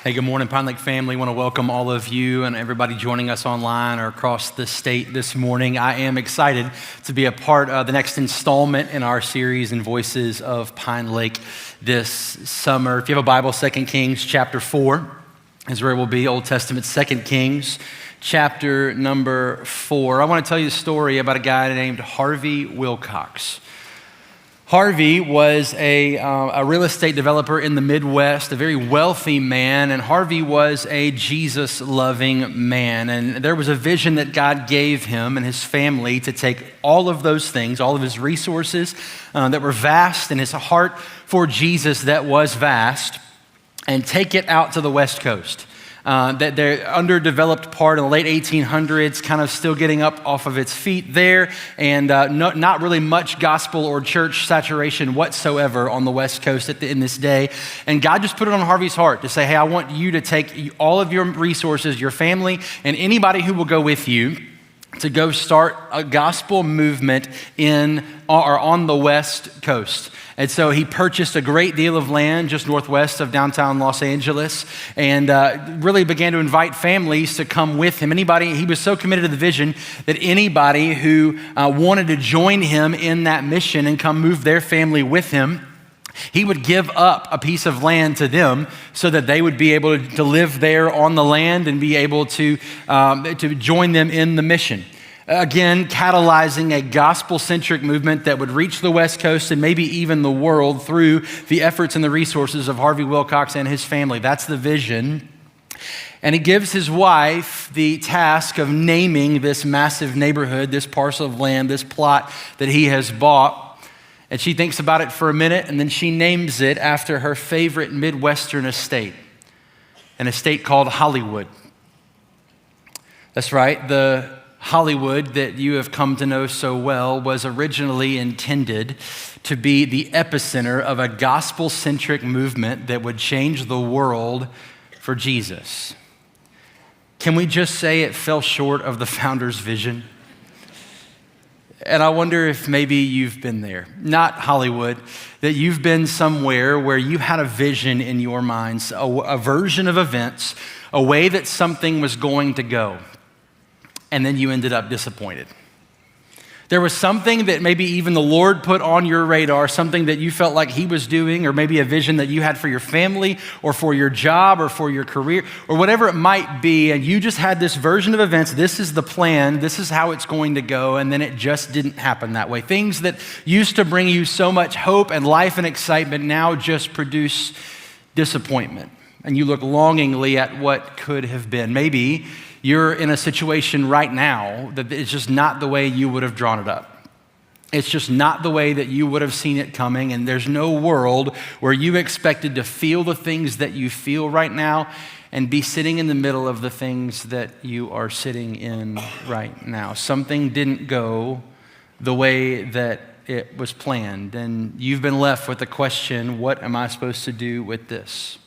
Hey, good morning, Pinelake family. I want to welcome all of you and everybody joining us online or across the state this morning. I am excited to be a part of the next installment in our series in Voices of Pinelake this summer. If you have a Bible, 2 Kings chapter 4 is where we'll be. Old Testament, 2 Kings chapter number 4. I want to tell you the story about a guy named Harvey Wilcox. Harvey was a real estate developer in the Midwest, a very wealthy man, and Harvey was a Jesus-loving man. And there was a vision that God gave him and his family to take all of those things, all of his resources that were vast and his heart for Jesus that was vast, and take it out to the West Coast. That they're underdeveloped part in the late 1800s, kind of still getting up off of its feet there, and not really much gospel or church saturation whatsoever on the West Coast in this day. And God just put it on Harvey's heart to say, hey, I want you to take all of your resources, your family, and anybody who will go with you to go start a gospel movement on the West Coast. And so he purchased a great deal of land just northwest of downtown Los Angeles and really began to invite families to come with him. He was so committed to the vision that anybody who wanted to join him in that mission and come move their family with him, he would give up a piece of land to them so that they would be able to live there on the land and be able to join them in the mission. Again, catalyzing a gospel-centric movement that would reach the West Coast and maybe even the world through the efforts and the resources of Harvey Wilcox and his family. That's the vision. And he gives his wife the task of naming this massive neighborhood, this parcel of land, this plot that he has bought. And she thinks about it for a minute, and then she names it after her favorite Midwestern estate, an estate called Hollywood. That's right, the Hollywood that you have come to know so well was originally intended to be the epicenter of a gospel-centric movement that would change the world for Jesus. Can we just say it fell short of the founder's vision? And I wonder if maybe you've been there, not Hollywood, that you've been somewhere where you had a vision in your minds, a version of events, a way that something was going to go. And then you ended up disappointed. There was something that maybe even the Lord put on your radar, something that you felt like he was doing, or maybe a vision that you had for your family or for your job or for your career or whatever it might be. And you just had this version of events. This is the plan. This is how it's going to go. And then it just didn't happen that way. Things that used to bring you so much hope and life and excitement now just produce disappointment. And you look longingly at what could have been. Maybe you're in a situation right now that it's just not the way you would have drawn it up. It's just not the way that you would have seen it coming, and there's no world where you expected to feel the things that you feel right now and be sitting in the middle of the things that you are sitting in right now. Something didn't go the way that it was planned, and you've been left with the question, what am I supposed to do with this?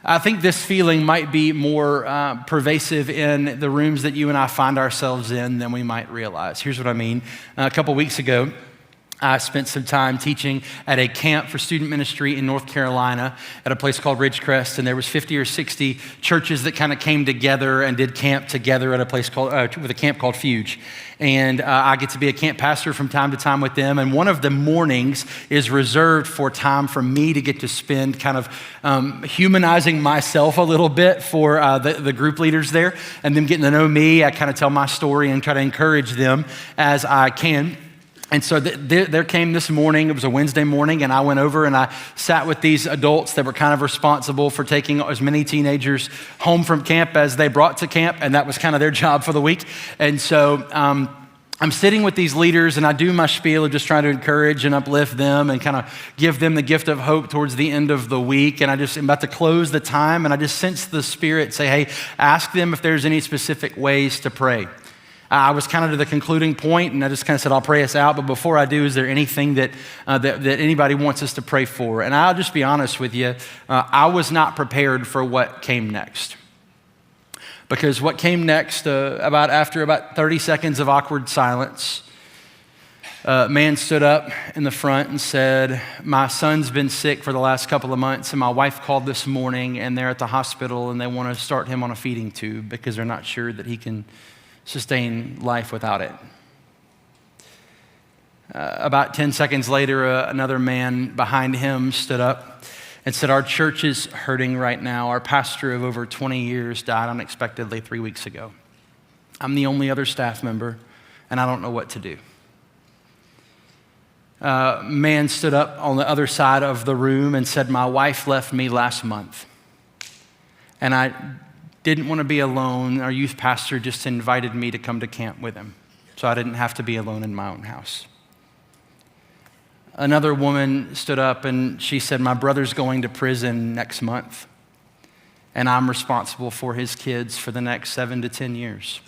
I think this feeling might be more pervasive in the rooms that you and I find ourselves in than we might realize. Here's what I mean. A couple weeks ago, I spent some time teaching at a camp for student ministry in North Carolina at a place called Ridgecrest, and there was 50 or 60 churches that kind of came together and did camp together at a place called, with a camp called Fuge. And I get to be a camp pastor from time to time with them, and one of the mornings is reserved for time for me to get to spend kind of humanizing myself a little bit for the group leaders there, and them getting to know me. I kind of tell my story and try to encourage them as I can. And so there came this morning, it was a Wednesday morning, and I went over and I sat with these adults that were kind of responsible for taking as many teenagers home from camp as they brought to camp, and that was kind of their job for the week. And so I'm sitting with these leaders, and I do my spiel of just trying to encourage and uplift them and kind of give them the gift of hope towards the end of the week. And I just am about to close the time, and I just sense the Spirit say, hey, ask them if there's any specific ways to pray. I was kind of to the concluding point, and I just kind of said, I'll pray us out. But before I do, is there anything that anybody wants us to pray for? And I'll just be honest with you, I was not prepared for what came next. Because what came next, after about 30 seconds of awkward silence, A man stood up in the front and said, my son's been sick for the last couple of months, and my wife called this morning, and they're at the hospital, and they want to start him on a feeding tube because they're not sure that he can sustain life without it. About 10 seconds later, another man behind him stood up and said, our church is hurting right now. Our pastor of over 20 years died unexpectedly 3 weeks ago. I'm the only other staff member, and I don't know what to do. Man stood up on the other side of the room and said, my wife left me last month, and I didn't want to be alone. Our youth pastor just invited me to come to camp with him, so I didn't have to be alone in my own house. Another woman stood up and she said, my brother's going to prison next month, and I'm responsible for his kids for the next 7 to 10 years.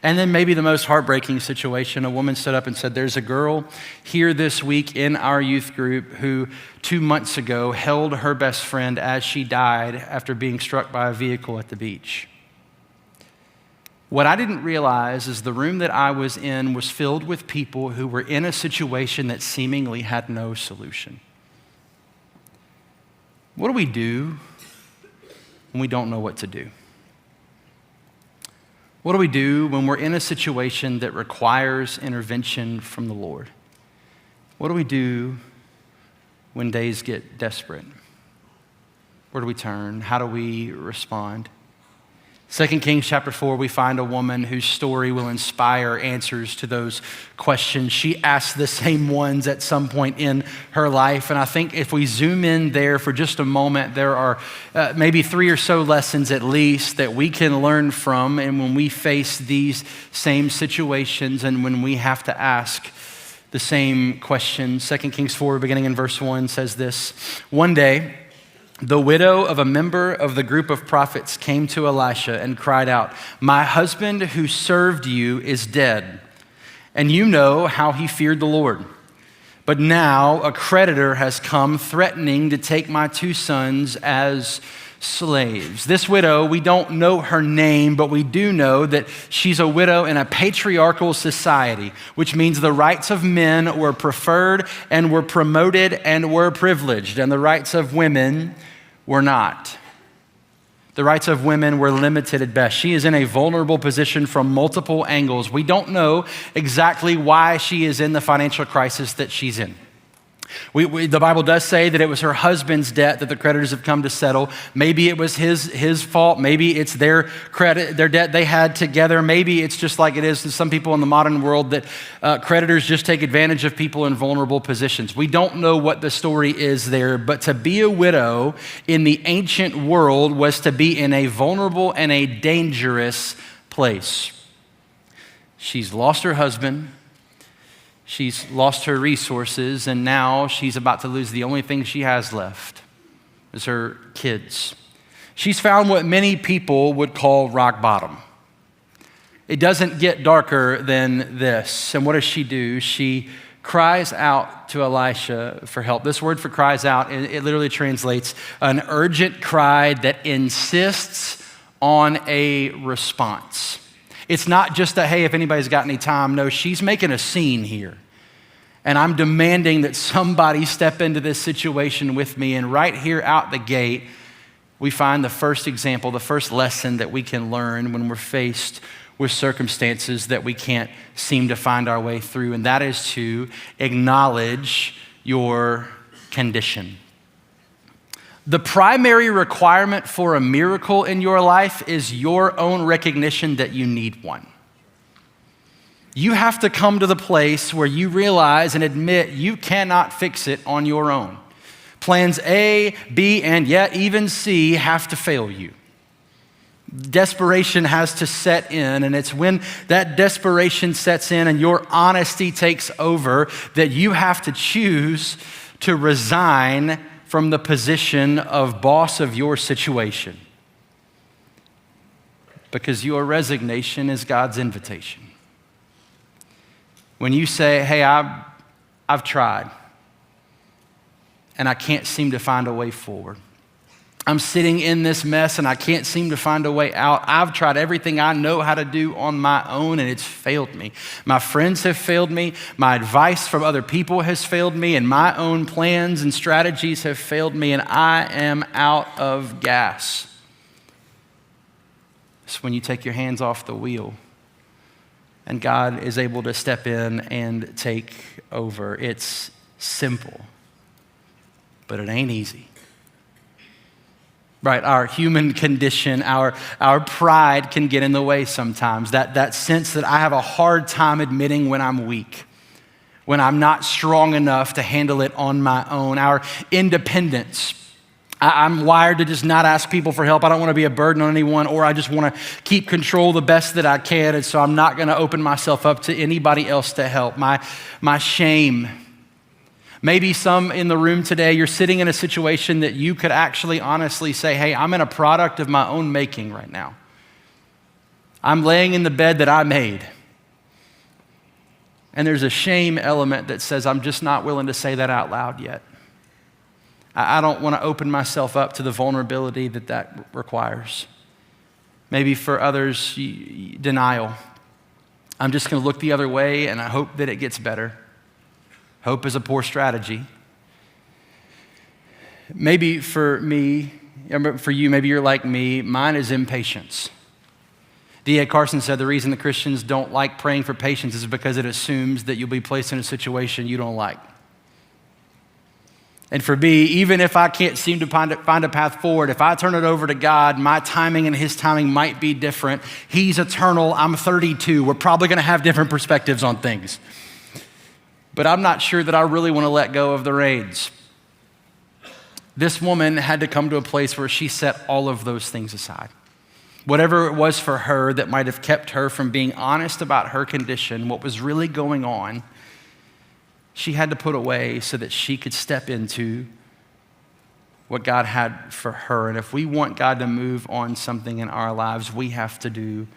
And then maybe the most heartbreaking situation, a woman stood up and said, there's a girl here this week in our youth group who 2 months ago held her best friend as she died after being struck by a vehicle at the beach. What I didn't realize is the room that I was in was filled with people who were in a situation that seemingly had no solution. What do we do when we don't know what to do? What do we do when we're in a situation that requires intervention from the Lord? What do we do when days get desperate? Where do we turn? How do we respond? 2 Kings chapter 4, we find a woman whose story will inspire answers to those questions. She asked the same ones at some point in her life. And I think if we zoom in there for just a moment, there are maybe 3 or so lessons at least that we can learn from. And when we face these same situations and when we have to ask the same questions, 2 Kings 4, beginning in verse 1 says this, one day, the widow of a member of the group of prophets came to Elisha and cried out, my husband who served you is dead, and you know how he feared the Lord. But now a creditor has come threatening to take my 2 sons as slaves. This widow, we don't know her name, but we do know that she's a widow in a patriarchal society, which means the rights of men were preferred and were promoted and were privileged, and the rights of women were not. The rights of women were limited at best. She is in a vulnerable position from multiple angles. We don't know exactly why she is in the financial crisis that she's in. The Bible does say that it was her husband's debt that the creditors have come to settle. Maybe it was his fault. Maybe it's their debt they had together. Maybe it's just like it is to some people in the modern world that creditors just take advantage of people in vulnerable positions. We don't know what the story is there, but to be a widow in the ancient world was to be in a vulnerable and a dangerous place. She's lost her husband. She's lost her resources, and now she's about to lose the only thing she has left is her kids. She's found what many people would call rock bottom. It doesn't get darker than this. And what does she do? She cries out to Elisha for help. This word for cries out, it literally translates an urgent cry that insists on a response. It's not just a, hey, if anybody's got any time. No, she's making a scene here. And I'm demanding that somebody step into this situation with me. And right here out the gate, we find the first example, the first lesson that we can learn when we're faced with circumstances that we can't seem to find our way through. And that is to acknowledge your condition. The primary requirement for a miracle in your life is your own recognition that you need one. You have to come to the place where you realize and admit you cannot fix it on your own. Plans A, B, and yet even C have to fail you. Desperation has to set in, and it's when that desperation sets in and your honesty takes over that you have to choose to resign from the position of boss of your situation, because your resignation is God's invitation. When you say, hey, I've tried and I can't seem to find a way forward. I'm sitting in this mess and I can't seem to find a way out. I've tried everything I know how to do on my own and it's failed me. My friends have failed me. My advice from other people has failed me, and my own plans and strategies have failed me, and I am out of gas. It's when you take your hands off the wheel and God is able to step in and take over. It's simple, but it ain't easy. Right, our human condition, our pride can get in the way sometimes. That sense that I have a hard time admitting when I'm weak, when I'm not strong enough to handle it on my own. Our independence. I'm wired to just not ask people for help. I don't want to be a burden on anyone, or I just want to keep control the best that I can, and so I'm not going to open myself up to anybody else to help. My shame. Maybe some in the room today, you're sitting in a situation that you could actually honestly say, hey, I'm in a product of my own making right now. I'm laying in the bed that I made. And there's a shame element that says, I'm just not willing to say that out loud yet. I don't want to open myself up to the vulnerability that requires. Maybe for others, denial. I'm just going to look the other way and I hope that it gets better. Hope is a poor strategy. Maybe for me, for you, maybe you're like me, mine is impatience. D.A. Carson said the reason the Christians don't like praying for patience is because it assumes that you'll be placed in a situation you don't like. And for me, even if I can't seem to find a path forward, if I turn it over to God, my timing and his timing might be different. He's eternal, I'm 32. We're probably gonna have different perspectives on things. But I'm not sure that I really want to let go of the reins. This woman had to come to a place where she set all of those things aside. Whatever it was for her that might have kept her from being honest about her condition, what was really going on, she had to put away so that she could step into what God had for her. And if we want God to move on something in our lives, we have to do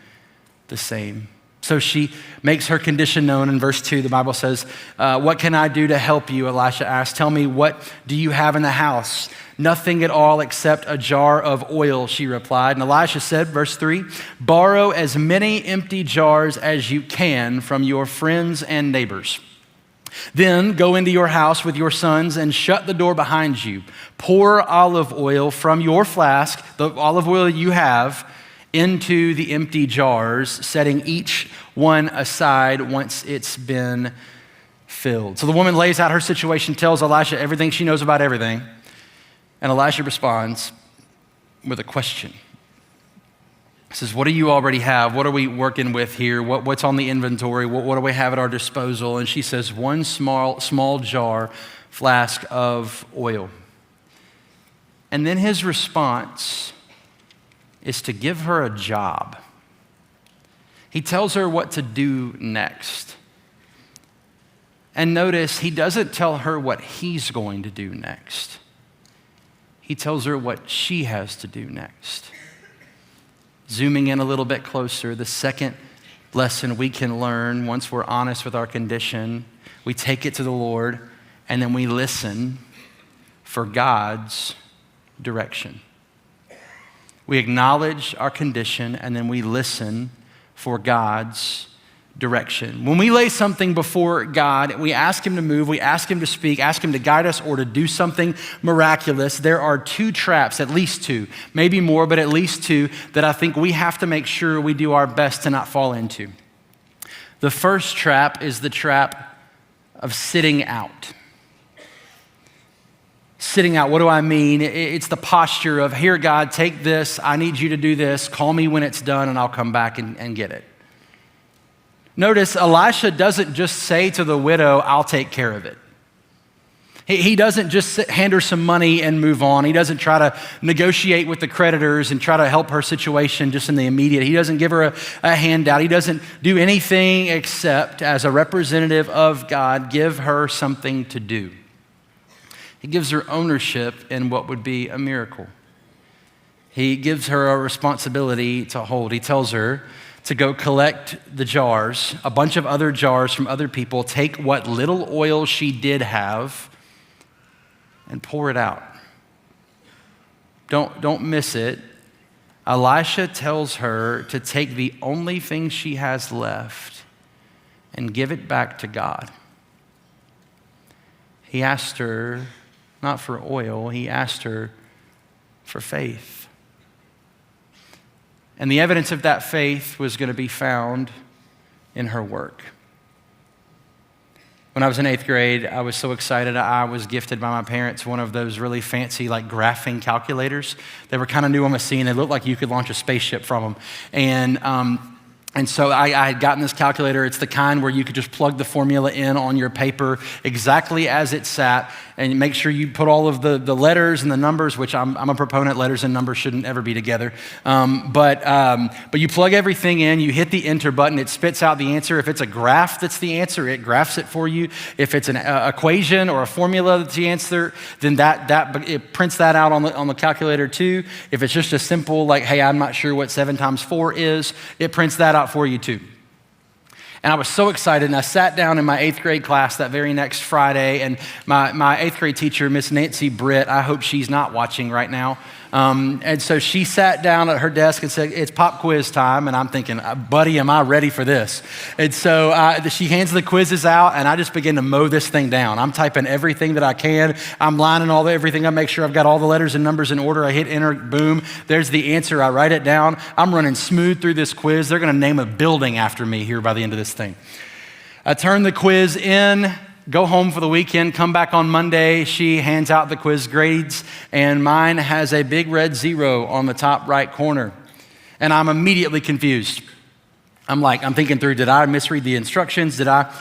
the same. So she makes her condition known. In verse 2, the Bible says, what can I do to help you? Elisha asked. Tell me, what do you have in the house? Nothing at all except a jar of oil, she replied. And Elisha said, verse 3, borrow as many empty jars as you can from your friends and neighbors. Then go into your house with your sons and shut the door behind you. Pour olive oil from your flask, the olive oil you have, into the empty jars, setting each one aside once it's been filled. So the woman lays out her situation, tells Elisha everything she knows about everything, and Elisha responds with a question. He says, what do you already have? What are we working with here? What's on the inventory? What do we have at our disposal? And she says, one small jar, flask of oil. And then his response is to give her a job. He tells her what to do next. And notice, he doesn't tell her what he's going to do next. He tells her what she has to do next. Zooming in a little bit closer, the second lesson we can learn once we're honest with our condition, we take it to the Lord, and then we listen for God's direction. We acknowledge our condition, and then we listen for God's direction. When we lay something before God, we ask him to move, we ask him to speak, ask him to guide us or to do something miraculous. There are two traps, at least two, maybe more, but at least two, that I think we have to make sure we do our best to not fall into. The first trap is the trap of sitting out. Sitting out, what do I mean? It's the posture of, here, God, take this. I need you to do this. Call me when it's done and I'll come back and get it. Notice Elisha doesn't just say to the widow, I'll take care of it. He doesn't just hand her some money and move on. He doesn't try to negotiate with the creditors and try to help her situation just in the immediate. He doesn't give her a handout. He doesn't do anything except, as a representative of God, give her something to do. He gives her ownership in what would be a miracle. He gives her a responsibility to hold. He tells her to go collect the jars, a bunch of other jars from other people, take what little oil she did have and pour it out. don't miss it. Elisha tells her to take the only thing she has left and give it back to God. He asked her not for oil, he asked her for faith. And the evidence of that faith was going to be found in her work. When I was in 8th grade, I was so excited. I was gifted by my parents one of those really fancy like graphing calculators. They were kind of new on the scene. They looked like you could launch a spaceship from them. And so I had gotten this calculator. It's the kind where you could just plug the formula in on your paper exactly as it sat and make sure you put all of the letters and the numbers, which I'm a proponent, letters and numbers shouldn't ever be together. But you plug everything in, you hit the enter button, it spits out the answer. If it's a graph that's the answer, it graphs it for you. If it's an equation or a formula that's the answer, then it prints that out on the calculator too. If it's just a simple like, hey, I'm not sure what 7 times 4 is, it prints that out for you too. And I was so excited, and I sat down in my 8th grade class that very next Friday, and my 8th grade teacher, Miss Nancy Britt, I hope she's not watching right now, and so she sat down at her desk and said, it's pop quiz time, and I'm thinking, buddy, am I ready for this? And so she hands the quizzes out, and I just begin to mow this thing down. I'm typing everything that I can. I'm lining everything up, make sure I've got all the letters and numbers in order. I hit enter, boom, there's the answer. I write it down. I'm running smooth through this quiz. They're going to name a building after me here by the end of this thing. I turn the quiz in, go home for the weekend, come back on Monday. She hands out the quiz grades, and mine has a big red 0 on the top right corner. And I'm immediately confused. I'm thinking through, did I misread the instructions? Did I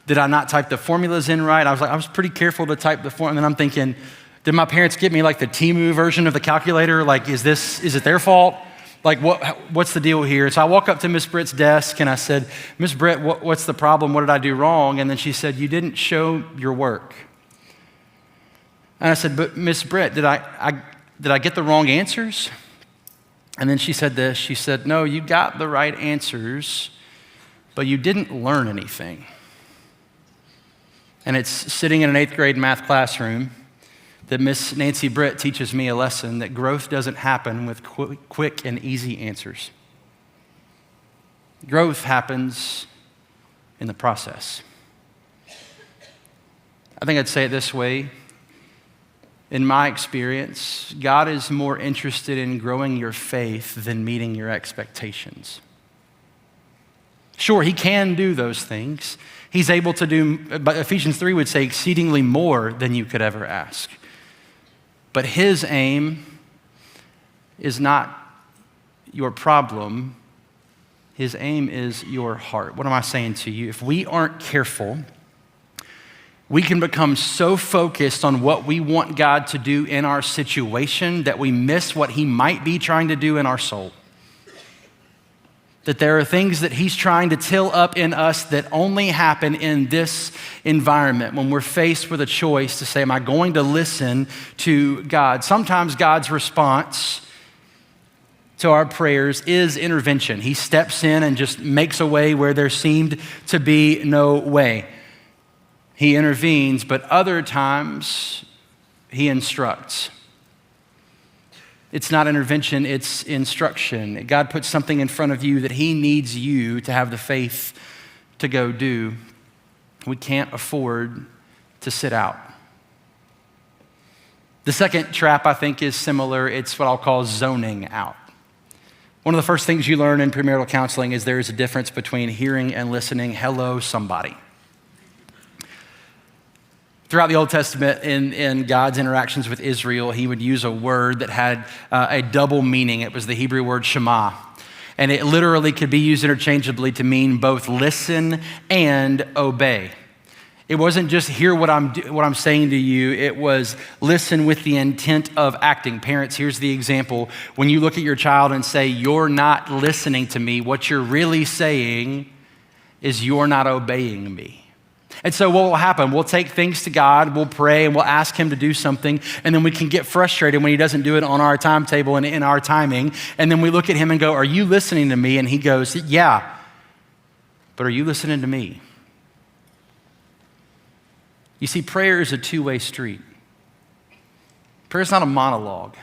not type the formulas in right? I was pretty careful to type the form. And then I'm thinking, did my parents get me like the Temu version of the calculator? Like, is it their fault? Like, what's the deal here? So I walk up to Miss Britt's desk and I said, Miss Britt, what's the problem? What did I do wrong? And then she said, you didn't show your work. And I said, but Miss Britt, did I get the wrong answers? And then she said this, she said, no, you got the right answers, but you didn't learn anything. And it's sitting in an 8th grade math classroom that Miss Nancy Britt teaches me a lesson that growth doesn't happen with quick and easy answers. Growth happens in the process. I think I'd say it this way. In my experience, God is more interested in growing your faith than meeting your expectations. Sure, he can do those things. He's able to do, but Ephesians 3 would say, exceedingly more than you could ever ask. But his aim is not your problem. His aim is your heart. What am I saying to you? If we aren't careful, we can become so focused on what we want God to do in our situation that we miss what he might be trying to do in our soul. That there are things that he's trying to till up in us that only happen in this environment when we're faced with a choice to say, am I going to listen to God? Sometimes God's response to our prayers is intervention. He steps in and just makes a way where there seemed to be no way. He intervenes, but other times he instructs. It's not intervention, it's instruction. God puts something in front of you that he needs you to have the faith to go do. We can't afford to sit out. The second trap, I think, is similar. It's what I'll call zoning out. One of the first things you learn in premarital counseling is there is a difference between hearing and listening. Hello, somebody. Throughout the Old Testament, in God's interactions with Israel, he would use a word that had a double meaning. It was the Hebrew word Shema. And it literally could be used interchangeably to mean both listen and obey. It wasn't just hear what I'm saying to you. It was listen with the intent of acting. Parents, here's the example. When you look at your child and say, you're not listening to me, what you're really saying is you're not obeying me. And so what will happen? We'll take things to God, we'll pray, and we'll ask him to do something, and then we can get frustrated when he doesn't do it on our timetable and in our timing, and then we look at him and go, are you listening to me? And he goes, yeah, but are you listening to me? You see, prayer is a two-way street. Prayer is not a monologue.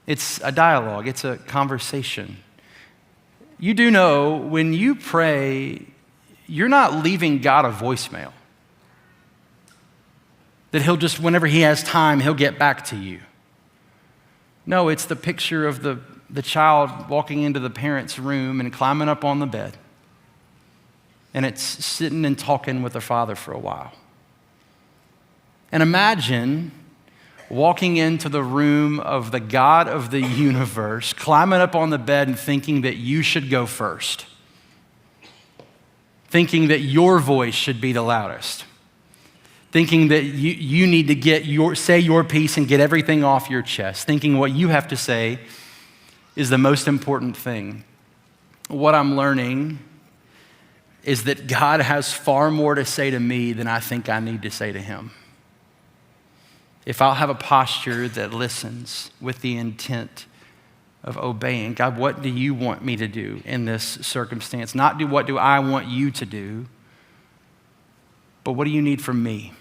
It's a dialogue. It's a conversation. You do know when you pray, you're not leaving God a voicemail. That he'll just, whenever he has time, he'll get back to you. No, it's the picture of the child walking into the parent's room and climbing up on the bed. And it's sitting and talking with the father for a while. And imagine walking into the room of the God of the universe, climbing up on the bed and thinking that you should go first. Thinking that your voice should be the loudest. Thinking that you need to say your piece and get everything off your chest. Thinking what you have to say is the most important thing. What I'm learning is that God has far more to say to me than I think I need to say to him. If I'll have a posture that listens with the intent of obeying, God, what do you want me to do in this circumstance? Not what do I want you to do, but what do you need from me?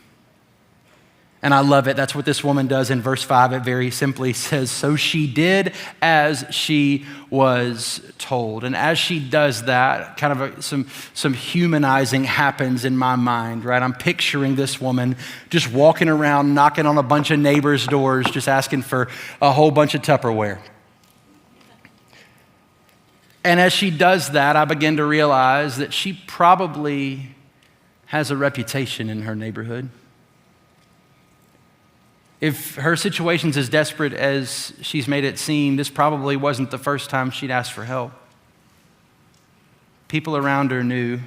And I love it. That's what this woman does in verse 5. It very simply says, so she did as she was told. And as she does that, kind of some humanizing happens in my mind, right? I'm picturing this woman just walking around, knocking on a bunch of neighbors' doors, just asking for a whole bunch of Tupperware. And as she does that, I begin to realize that she probably has a reputation in her neighborhood. If her situation's as desperate as she's made it seem, this probably wasn't the first time she'd asked for help. People around her knew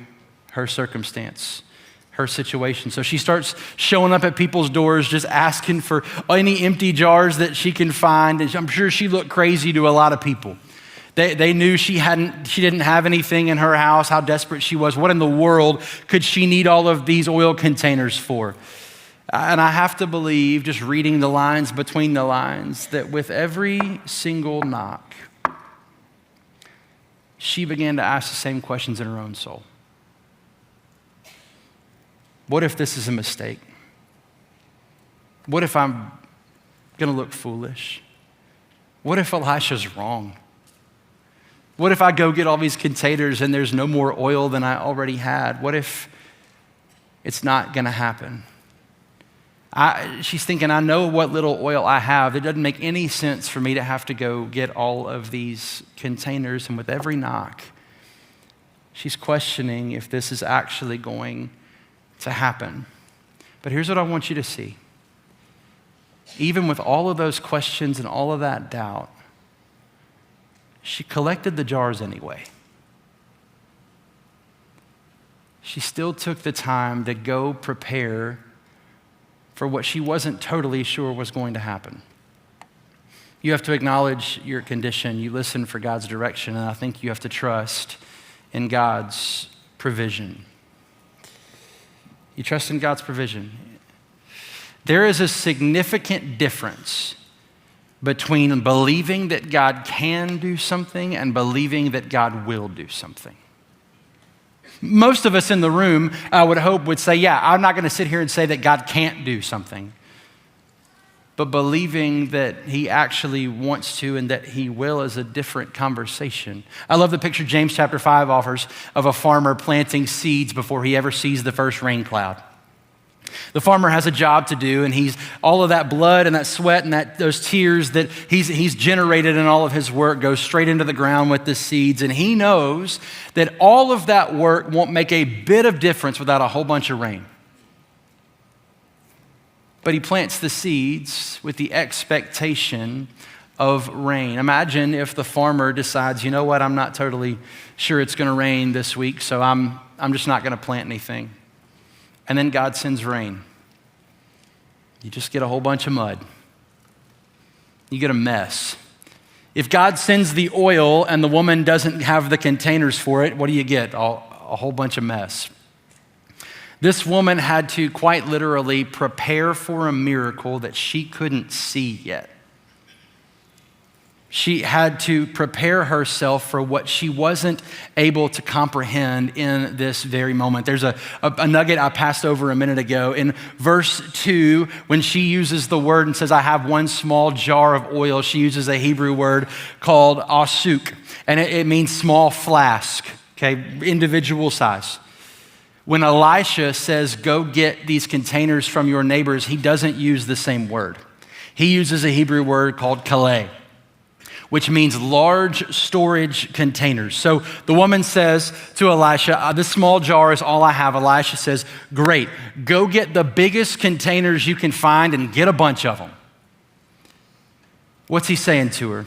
her circumstance, her situation. So she starts showing up at people's doors, just asking for any empty jars that she can find. And I'm sure she looked crazy to a lot of people. They knew she didn't have anything in her house, how desperate she was. What in the world could she need all of these oil containers for? And I have to believe, just reading the lines between the lines, that with every single knock, she began to ask the same questions in her own soul. What if this is a mistake? What if I'm going to look foolish? What if Elisha's wrong? What if I go get all these containers and there's no more oil than I already had? What if it's not going to happen? She's thinking, I know what little oil I have. It doesn't make any sense for me to have to go get all of these containers. And with every knock, she's questioning if this is actually going to happen. But here's what I want you to see. Even with all of those questions and all of that doubt, she collected the jars anyway. She still took the time to go prepare for what she wasn't totally sure was going to happen. You have to acknowledge your condition. You listen for God's direction, and I think you have to trust in God's provision. You trust in God's provision. There is a significant difference between believing that God can do something and believing that God will do something. Most of us in the room, I would hope, would say, yeah, I'm not going to sit here and say that God can't do something. But believing that he actually wants to and that he will is a different conversation. I love the picture James chapter 5 offers of a farmer planting seeds before he ever sees the first rain cloud. The farmer has a job to do, and he's all of that blood and that sweat and those tears that he's generated in all of his work goes straight into the ground with the seeds. And he knows that all of that work won't make a bit of difference without a whole bunch of rain. But he plants the seeds with the expectation of rain. Imagine if the farmer decides, you know what, I'm not totally sure it's going to rain this week, so I'm just not going to plant anything. And then God sends rain. You just get a whole bunch of mud. You get a mess. If God sends the oil and the woman doesn't have the containers for it, what do you get? A whole bunch of mess. This woman had to quite literally prepare for a miracle that she couldn't see yet. She had to prepare herself for what she wasn't able to comprehend in this very moment. There's a nugget I passed over a minute ago. In verse 2, when she uses the word and says, I have one small jar of oil, she uses a Hebrew word called asuk, and it means small flask, okay, individual size. When Elisha says, go get these containers from your neighbors, he doesn't use the same word. He uses a Hebrew word called kaleh, which means large storage containers. So the woman says to Elisha, this small jar is all I have. Elisha says, great, go get the biggest containers you can find and get a bunch of them. What's he saying to her?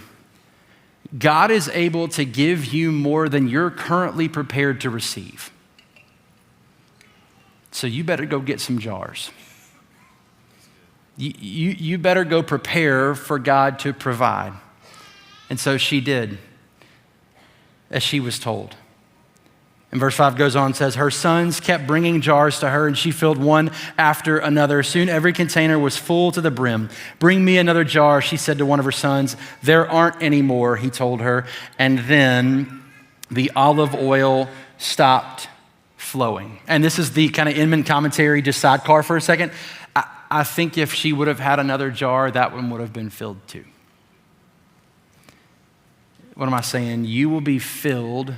God is able to give you more than you're currently prepared to receive. So you better go get some jars. You better go prepare for God to provide. And so she did, as she was told. And verse 5 goes on and says, her sons kept bringing jars to her, and she filled one after another. Soon every container was full to the brim. Bring me another jar, she said to one of her sons. There aren't any more, he told her. And then the olive oil stopped flowing. And this is the kind of Inman commentary, just sidecar for a second. I think if she would have had another jar, that one would have been filled too. What am I saying? You will be filled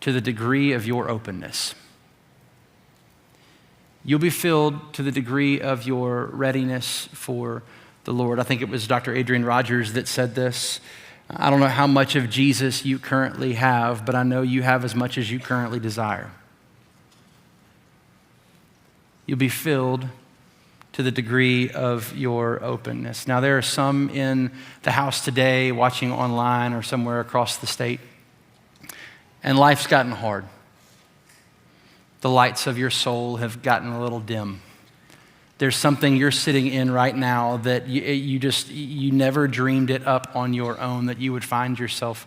to the degree of your openness. You'll be filled to the degree of your readiness for the Lord. I think it was Dr. Adrian Rogers that said this. I don't know how much of Jesus you currently have, but I know you have as much as you currently desire. You'll be filled to the degree of your openness. Now, there are some in the house today, watching online or somewhere across the state, and life's gotten hard. The lights of your soul have gotten a little dim. There's something you're sitting in right now that you never dreamed it up on your own, that you would find yourself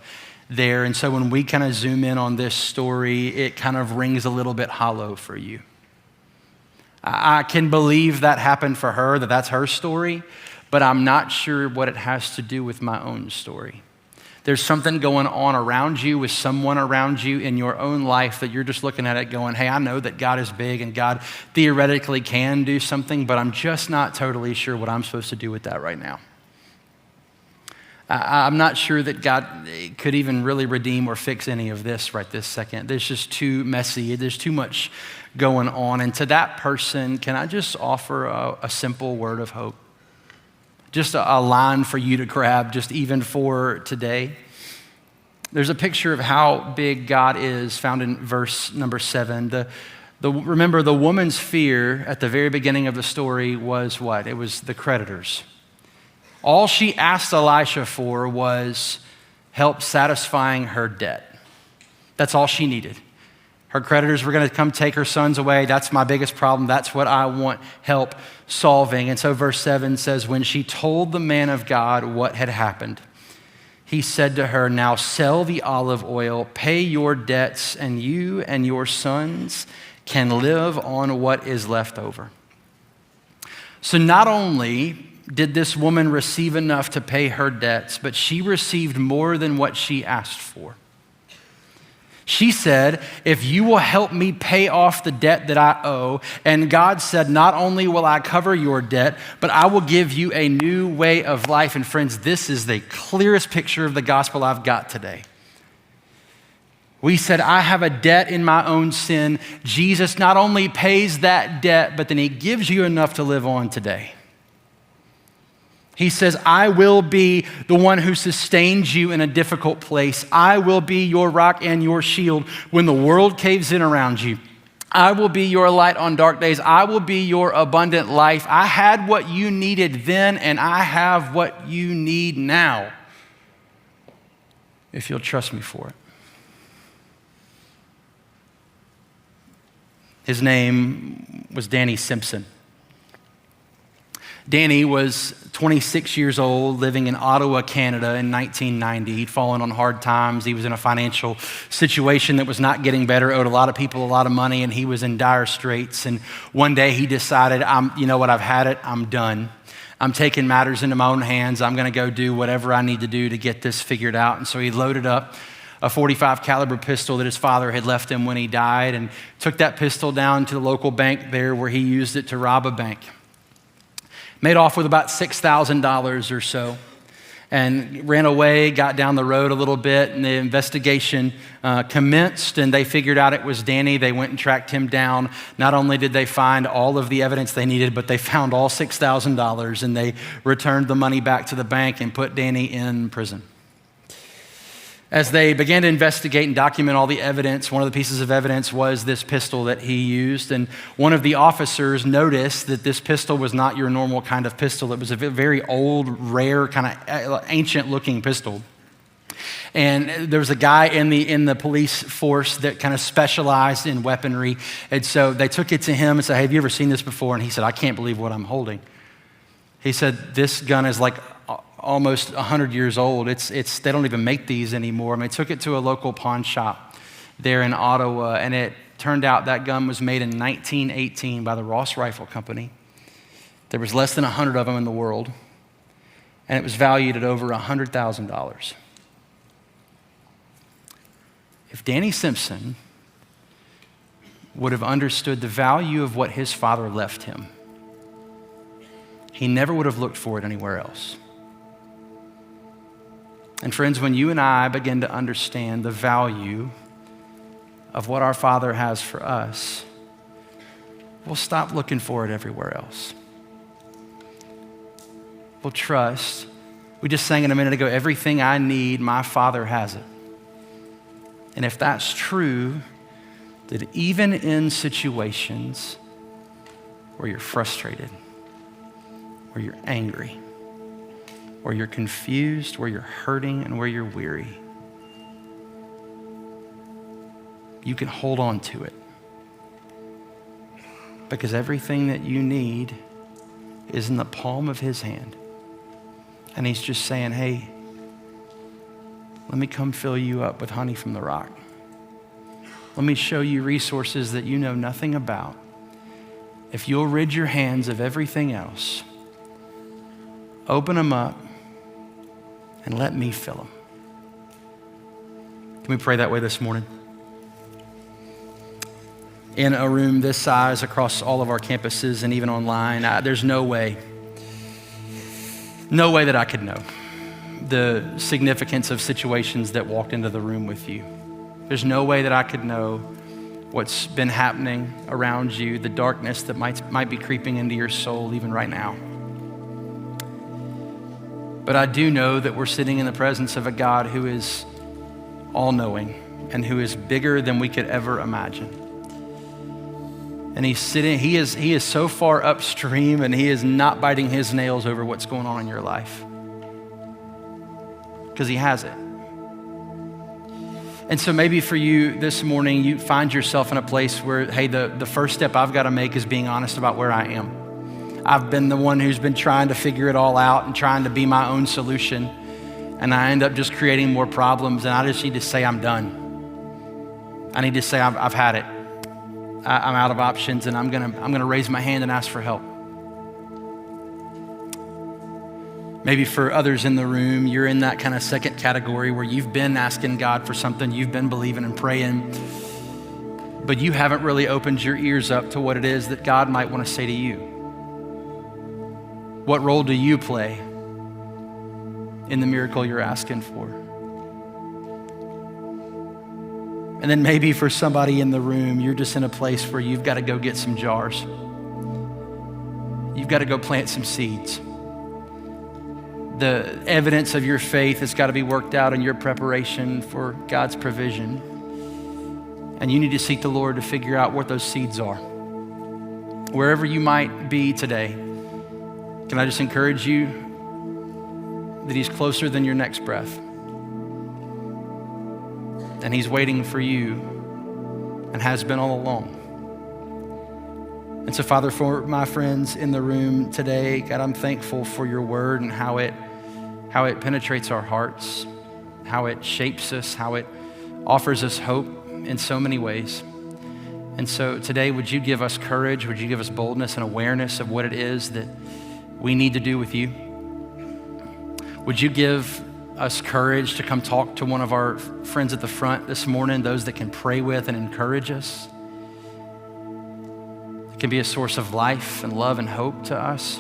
there. And so when we kind of zoom in on this story, it kind of rings a little bit hollow for you. I can believe that happened for her, that's her story, but I'm not sure what it has to do with my own story. There's something going on around you with someone around you in your own life that you're just looking at it going, hey, I know that God is big and God theoretically can do something, but I'm just not totally sure what I'm supposed to do with that right now. I'm not sure that God could even really redeem or fix any of this right this second. There's just too messy. There's too much going on. And to that person, can I just offer a simple word of hope? Just a line for you to grab, just even for today. There's a picture of how big God is found in verse number 7. Remember, the woman's fear at the very beginning of the story was what? It was the creditors. All she asked Elisha for was help satisfying her debt. That's all she needed. Her creditors were going to come take her sons away. That's my biggest problem. That's what I want help solving. And so verse 7 says, when she told the man of God what had happened, he said to her, now sell the olive oil, pay your debts, and you and your sons can live on what is left over. So not only did this woman receive enough to pay her debts, but she received more than what she asked for. She said, if you will help me pay off the debt that I owe, and God said, not only will I cover your debt, but I will give you a new way of life. And friends, this is the clearest picture of the gospel I've got today. We said, I have a debt in my own sin. Jesus not only pays that debt, but then he gives you enough to live on today. He says, I will be the one who sustains you in a difficult place. I will be your rock and your shield when the world caves in around you. I will be your light on dark days. I will be your abundant life. I had what you needed then, and I have what you need now, if you'll trust me for it. His name was Danny Simpson. Danny was 26 years old, living in Ottawa, Canada in 1990. He'd fallen on hard times. He was in a financial situation that was not getting better, owed a lot of people a lot of money, and he was in dire straits. And one day he decided, you know what, I've had it, I'm done. I'm taking matters into my own hands. I'm gonna go do whatever I need to do to get this figured out. And so he loaded up a .45 caliber pistol that his father had left him when he died and took that pistol down to the local bank there where he used it to rob a bank. Made off with about $6,000 or so and ran away, got down the road a little bit, and the investigation commenced, and they figured out it was Danny. They went and tracked him down. Not only did they find all of the evidence they needed, but they found all $6,000, and they returned the money back to the bank and put Danny in prison. As they began to investigate and document all the evidence, one of the pieces of evidence was this pistol that he used. And one of the officers noticed that this pistol was not your normal kind of pistol. It was a very old, rare, kind of ancient looking pistol. And there was a guy in the police force that kind of specialized in weaponry. And so they took it to him and said, "Hey, have you ever seen this before?" And he said, "I can't believe what I'm holding." He said, "This gun is like almost 100 years old. They don't even make these anymore." And they took it to a local pawn shop there in Ottawa, and it turned out that gun was made in 1918 by the Ross Rifle Company. There was less than 100 of them in the world, and it was valued at over $100,000. If Danny Simpson would have understood the value of what his father left him, he never would have looked for it anywhere else. And friends, when you and I begin to understand the value of what our Father has for us, we'll stop looking for it everywhere else. We'll trust. We just sang it a minute ago, everything I need, my Father has it. And if that's true, that even in situations where you're frustrated, where you're angry, where you're confused, where you're hurting, and where you're weary, you can hold on to it. Because everything that you need is in the palm of his hand. And he's just saying, "Hey, let me come fill you up with honey from the rock. Let me show you resources that you know nothing about. If you'll rid your hands of everything else, open them up, and let me fill them." Can we pray that way this morning? In a room this size across all of our campuses and even online, there's no way that I could know the significance of situations that walked into the room with you. There's no way that I could know what's been happening around you, the darkness that might be creeping into your soul even right now. But I do know that we're sitting in the presence of a God who is all-knowing and who is bigger than we could ever imagine. And he is so far upstream, and he is not biting his nails over what's going on in your life, because he has it. And so maybe for you this morning, you find yourself in a place where, hey, the first step I've got to make is being honest about where I am. I've been the one who's been trying to figure it all out and trying to be my own solution. And I end up just creating more problems, and I just need to say I'm done. I need to say I've had it. I'm out of options, and I'm gonna raise my hand and ask for help. Maybe for others in the room, you're in that kind of second category where you've been asking God for something, you've been believing and praying, but you haven't really opened your ears up to what it is that God might want to say to you. What role do you play in the miracle you're asking for? And then maybe for somebody in the room, you're just in a place where you've got to go get some jars. You've got to go plant some seeds. The evidence of your faith has got to be worked out in your preparation for God's provision. And you need to seek the Lord to figure out what those seeds are. Wherever you might be today, can I just encourage you that he's closer than your next breath? And he's waiting for you and has been all along. And so, Father, for my friends in the room today, God, I'm thankful for your word and how it penetrates our hearts, how it shapes us, how it offers us hope in so many ways. And so today, would you give us courage? Would you give us boldness and awareness of what it is that we need to do with you? Would you give us courage to come talk to one of our friends at the front this morning, those that can pray with and encourage us? It can be a source of life and love and hope to us.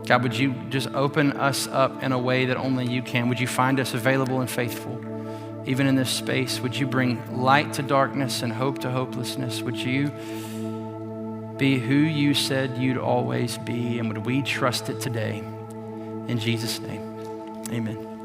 God, would you just open us up in a way that only you can? Would you find us available and faithful, even in this space? Would you bring light to darkness and hope to hopelessness? Would you be who you said you'd always be? And would we trust it today? In Jesus' name, amen.